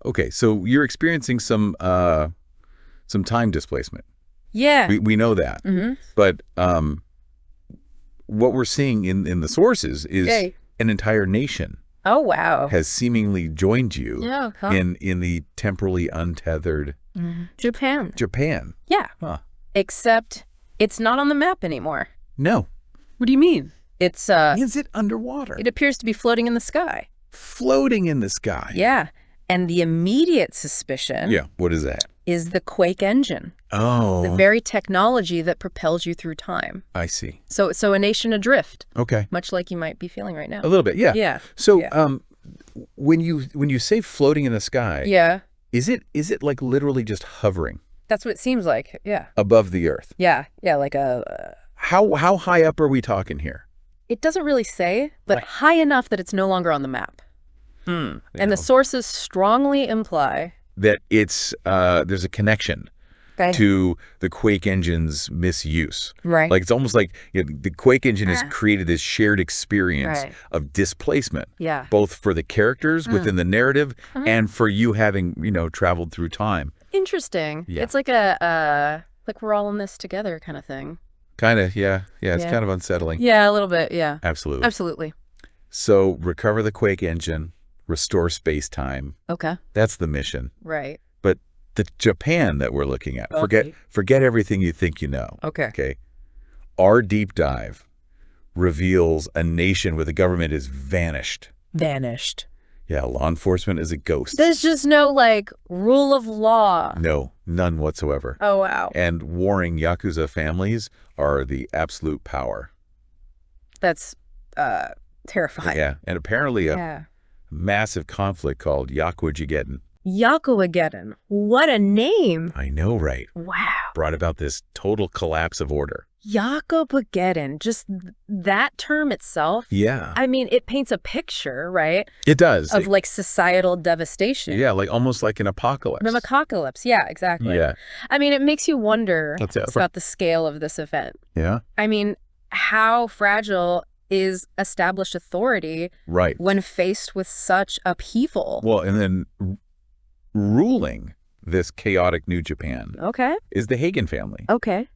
Okay, so you're experiencing some time displacement. Yeah. We know that. But what we're seeing in the sources is an entire nation. Oh, wow. Has seemingly joined you in the temporally untethered Japan. Yeah. Huh. Except it's not on the map anymore. No. What do you mean? It's Is it underwater? It appears to be floating in the sky. Floating in the sky. Yeah. And the immediate suspicion What is that? is the Quake Engine. Oh. The very technology that propels you through time. I see. So a nation adrift. Okay. Much like you might be feeling right now. A little bit, yeah. Yeah. So when you say floating in the sky, is it like literally just hovering? That's what it seems like. Yeah. Above the earth? Yeah. Yeah, like a How high up are we talking here? It doesn't really say, but high enough that it's no longer on the map. And the sources strongly imply that it's there's a connection to the Quake Engine's misuse. Right. Like it's almost like the Quake Engine has created this shared experience of displacement. Yeah. Both for the characters within the narrative and for you having, traveled through time. Interesting. Yeah. It's like like we're all in this together kind of thing. Kind of, yeah. Yeah, it's kind of unsettling. Yeah, a little bit, yeah. Absolutely. Absolutely. So recover the Quake Engine, restore space-time. Okay. That's the mission. Right. But the Japan that we're looking at, forget everything you think you know. Okay. Our deep dive reveals a nation where the government is vanished. Vanished. Yeah, law enforcement is a ghost. There's just no, rule of law. No, none whatsoever. Oh, wow. And warring Yakuza families are the absolute power. That's terrifying. Yeah, and apparently a massive conflict called Yakuza. Yakuza. What a name. I know, right? Wow. Brought about this total collapse of order. Yakuza. Just that term itself. Yeah. I mean, it paints a picture, right? It does. Of societal devastation. Yeah, almost like an apocalypse. An apocalypse. Yeah, exactly. Yeah. I mean, it makes you wonder about the scale of this event. Yeah. I mean, how fragile is established authority when faced with such upheaval? Well, and then ruling this chaotic new Japan is the Hagan family. Okay.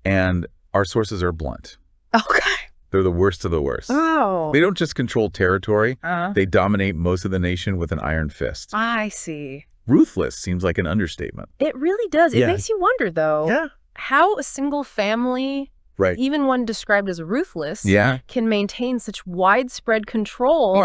And our sources are blunt. Okay. They're the worst of the worst. Oh. They don't just control territory. They dominate most of the nation with an iron fist. I see. Ruthless seems like an understatement. It really does. It makes you wonder, though, how a single family, even one described as ruthless, can maintain such widespread control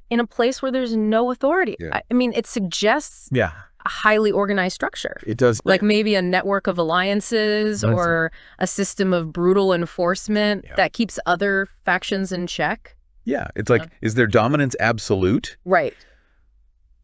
in a place where there's no authority. I mean, it suggests a highly organized structure. It does. Like maybe a network of alliances or a system of brutal enforcement that keeps other factions in check. Yeah. It's like, is their dominance absolute? Right.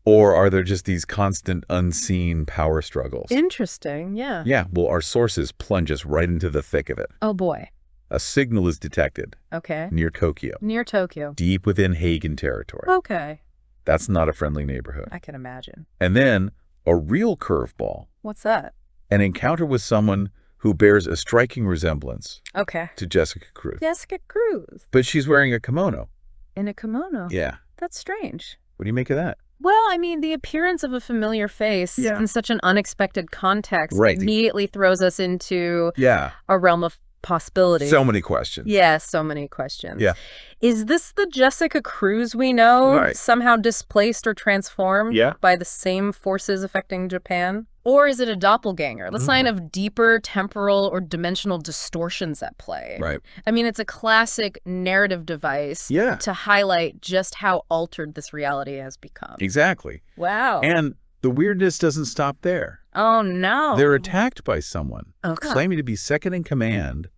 Or are there just these constant unseen power struggles? Interesting. Yeah. Yeah. Well, our sources plunge us right into the thick of it. Oh, boy. A signal is detected. Okay. Near Tokyo. Near Tokyo. Deep within Hagan territory. Okay. That's not a friendly neighborhood. I can imagine. And then a real curveball. What's that? An encounter with someone who bears a striking resemblance to Jessica Cruz. Jessica Cruz. But she's wearing a kimono. In a kimono? Yeah. That's strange. What do you make of that? Well, I mean, the appearance of a familiar face in such an unexpected context immediately throws us into a realm of possibility. So many questions. Yeah, so many questions. Yeah. Is this the Jessica Cruz we know, somehow displaced or transformed by the same forces affecting Japan? Or is it a doppelganger, the sign of deeper temporal or dimensional distortions at play? Right. I mean, it's a classic narrative device to highlight just how altered this reality has become. Exactly. Wow. And the weirdness doesn't stop there. Oh, no. They're attacked by someone claiming to be second in command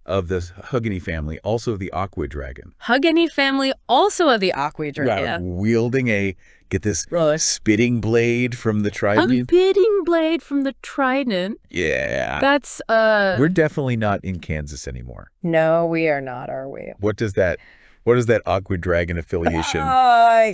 of the Hagan family, also the Aqua Dragon. Hagan family, also of the Aqua Dragon. Wielding a, get this, spitting blade from the trident. A spitting blade from the trident. Yeah. That's, We're definitely not in Kansas anymore. No, we are not, are we? What does that What does that Aqua Dragon affiliation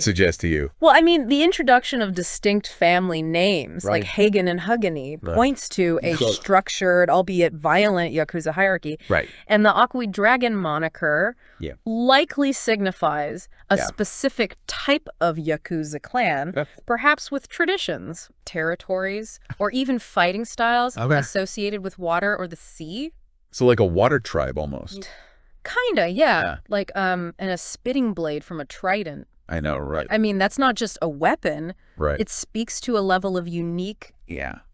suggest to you? Well, I mean, the introduction of distinct family names, like Hagan and Hagan, points to a structured, albeit violent, Yakuza hierarchy. Right. And the Aqua Dragon moniker likely signifies a specific type of Yakuza clan, perhaps with traditions, territories, or even fighting styles associated with water or the sea. So like a water tribe almost. Kinda, yeah. Like and a spitting blade from a trident. I know, right. I mean, that's not just a weapon. Right. It speaks to a level of unique,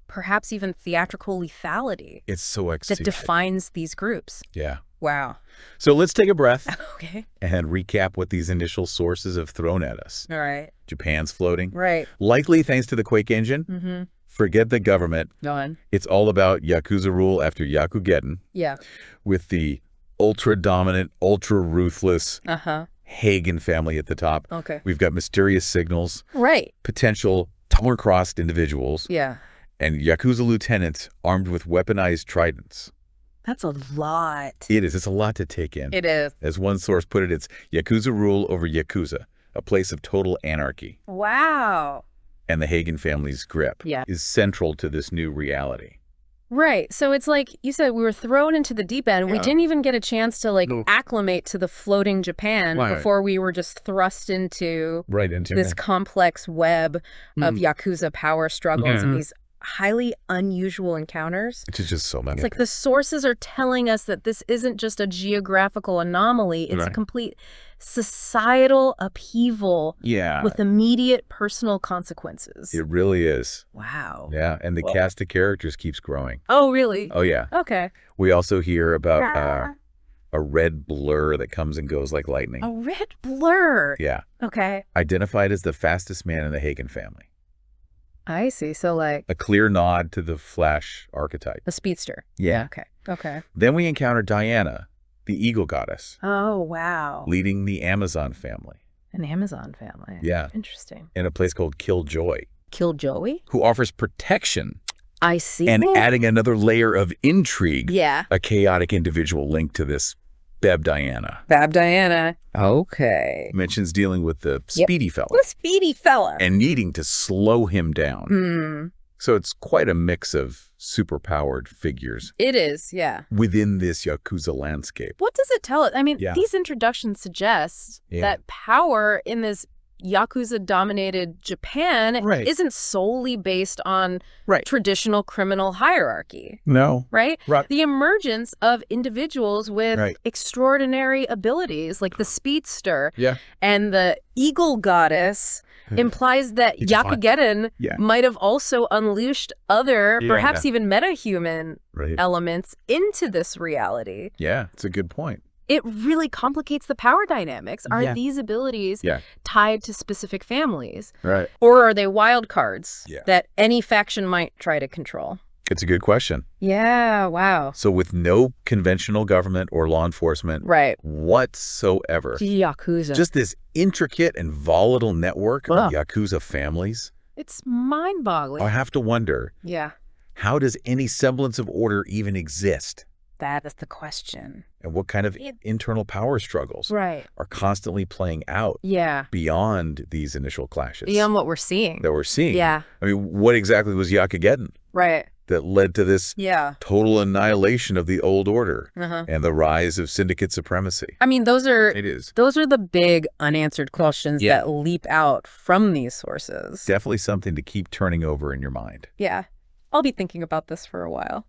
perhaps even theatrical lethality. It's so executed. That defines these groups. Yeah. Wow. So let's take a breath. Okay. And recap what these initial sources have thrown at us. All right. Japan's floating. Right. Likely thanks to the Quake Engine. Mm-hmm. Forget the government. Go on. It's all about Yakuza rule after Yakugeddon. Yeah. With the ultra-dominant, ultra-ruthless Hagan family at the top. Okay. We've got mysterious signals. Right. Potential tumor-crossed individuals. Yeah. And Yakuza lieutenants armed with weaponized tridents. That's a lot. It is. It's a lot to take in. It is. As one source put it, it's Yakuza rule over Yakuza, a place of total anarchy. Wow. And the Hagan family's grip is central to this new reality. Right. So it's like you said, we were thrown into the deep end. We didn't even get a chance to acclimate to the floating Japan before we were just thrust into this complex web of Yakuza power struggles and these highly unusual encounters. It's just so many. It's like the sources are telling us that this isn't just a geographical anomaly. It's a complete societal upheaval with immediate personal consequences. It really is. Wow. Yeah, and the cast of characters keeps growing. Oh, really? Oh, yeah. Okay. We also hear about a red blur that comes and goes like lightning. A red blur? Yeah. Okay. Identified as the fastest man in the Hagan family. I see. So like a clear nod to the Flash archetype. A speedster. Yeah. Okay. Okay. Then we encounter Diana, the eagle goddess. Oh, wow. Leading the Amazon family. An Amazon family. Yeah. Interesting. In a place called Killjoy. Killjoy? Who offers protection. I see. And adding another layer of intrigue. Yeah. A chaotic individual linked to this Bab Diana. Bab Diana. Okay. Mentions dealing with the speedy fella. The speedy fella. And needing to slow him down. So it's quite a mix of superpowered figures. It is, yeah. Within this Yakuza landscape. What does it tell us? I mean, these introductions suggest that power in this Yakuza-dominated Japan isn't solely based on traditional criminal hierarchy. No. Right? The emergence of individuals with extraordinary abilities, like the speedster and the eagle goddess, implies that Yakugeddon might have also unleashed other, perhaps even metahuman elements into this reality. Yeah, it's a good point. It really complicates the power dynamics. Are these abilities tied to specific families? Right. Or are they wild cards that any faction might try to control? It's a good question. Yeah, wow. So with no conventional government or law enforcement whatsoever. Yakuza. Just this intricate and volatile network of Yakuza families. It's mind-boggling. I have to wonder, how does any semblance of order even exist? That is the question. And what kind of internal power struggles are constantly playing out beyond these initial clashes? Beyond what we're seeing. That we're seeing. Yeah. I mean, what exactly was Yakugeddon? Right. That led to this total annihilation of the old order and the rise of syndicate supremacy. I mean, those are the big unanswered questions that leap out from these sources. Definitely something to keep turning over in your mind. Yeah. I'll be thinking about this for a while.